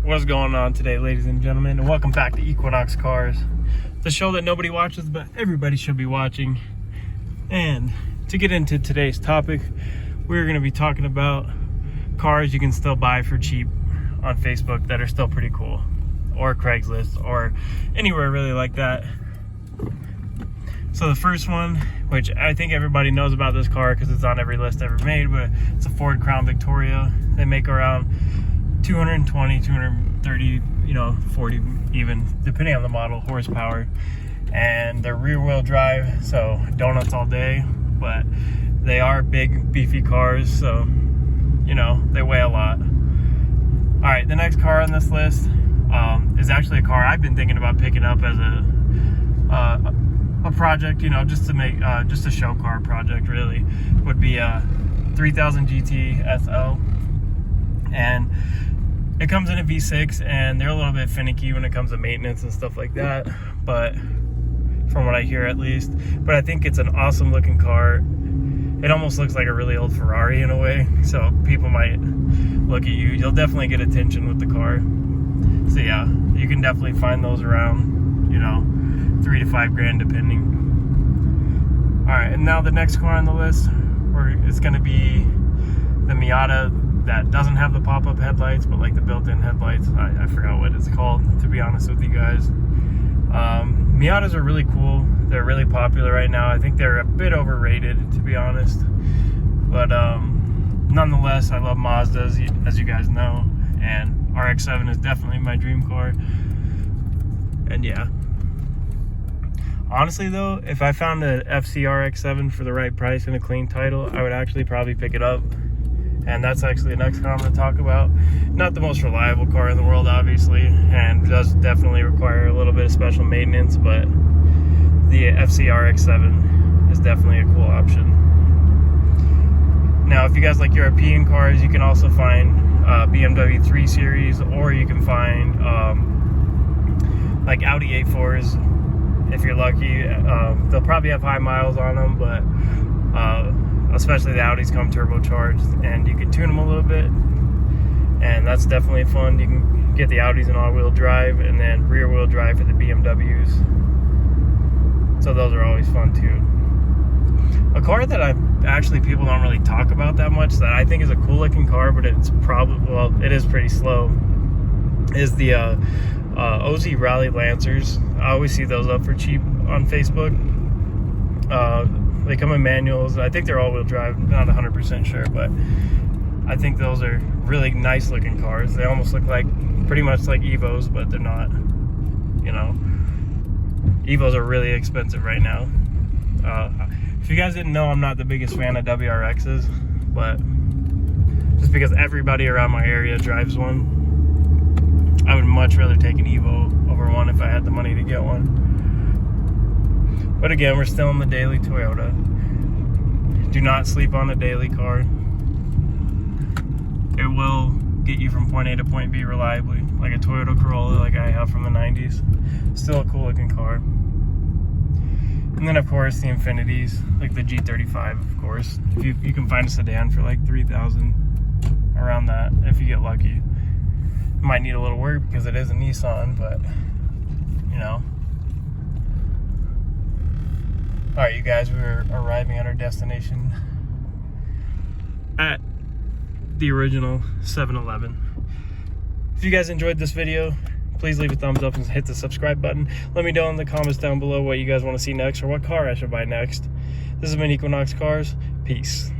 What's going on today, ladies and gentlemen, and welcome back to Equinox Cars, the show that nobody watches but everybody should be watching. And to get into today's topic, we're going to be talking about cars you can still buy for cheap on Facebook that are still pretty cool, or Craigslist, or anywhere really like that. So the first one, which I think everybody knows about this car because it's on every list ever made, but it's a Ford Crown Victoria. They make around 220, 230, 40 even, depending on the model, horsepower. And they're rear wheel drive, so donuts all day, but they are big, beefy cars, so, they weigh a lot. All right, the next car on this list is actually a car I've been thinking about picking up as a project, just to make, just a show car project, really, would be a 3000 GT SL. And it comes in a V6, and they're a little bit finicky when it comes to maintenance and stuff like that, but from what I hear at least. But I think it's an awesome looking car. It almost looks like a really old Ferrari in a way, so people might look at you. You'll definitely get attention with the car. So yeah, you can definitely find those around, $3 to $5 grand depending. All right, and now the next car on the list, it's going to be the Miata that doesn't have the pop-up headlights, but like the built-in headlights. I forgot what it's called, to be honest with you guys. Miatas are really cool. They're really popular right now. I think they're a bit overrated, to be honest. But nonetheless, I love Mazdas, as you guys know, and RX-7 is definitely my dream car. And yeah. Honestly though, if I found a FC RX-7 for the right price and a clean title, I would actually probably pick it up. And that's actually the next car I'm going to talk about. Not the most reliable car in the world, obviously, and does definitely require a little bit of special maintenance, but the FC RX-7 is definitely a cool option. Now, if you guys like European cars, you can also find BMW 3 Series, or you can find like Audi A4s if you're lucky. They'll probably have high miles on them, but especially the Audis come turbocharged, and you can tune them a little bit, and that's definitely fun. You can get the Audis in all-wheel drive, and then rear-wheel drive for the BMWs, so those are always fun too. A car that people don't really talk about that much, that I think is a cool-looking car, but it's it is pretty slow, is the OZ Rally Lancers. I always see those up for cheap on Facebook. They come in manuals. I think they're all-wheel drive, not 100% sure, but I think those are really nice looking cars. They almost look like, pretty much like Evos, but they're not. Evos are really expensive right now. If you guys didn't know, I'm not the biggest fan of WRXs, but just because everybody around my area drives one, I would much rather take an Evo over one if I had the money to get one. But again, we're still in the daily Toyota. Do not sleep on a daily car. It will get you from point A to point B reliably, like a Toyota Corolla like I have from the 90s. Still a cool looking car. And then of course the Infinities, like the G35, of course. If you can find a sedan for like $3,000, around that, if you get lucky. It might need a little work because it is a Nissan, but Alright, you guys, we're arriving at our destination at the original 7-Eleven. If you guys enjoyed this video, please leave a thumbs up and hit the subscribe button. Let me know in the comments down below what you guys want to see next, or what car I should buy next. This has been Equinox Cars. Peace.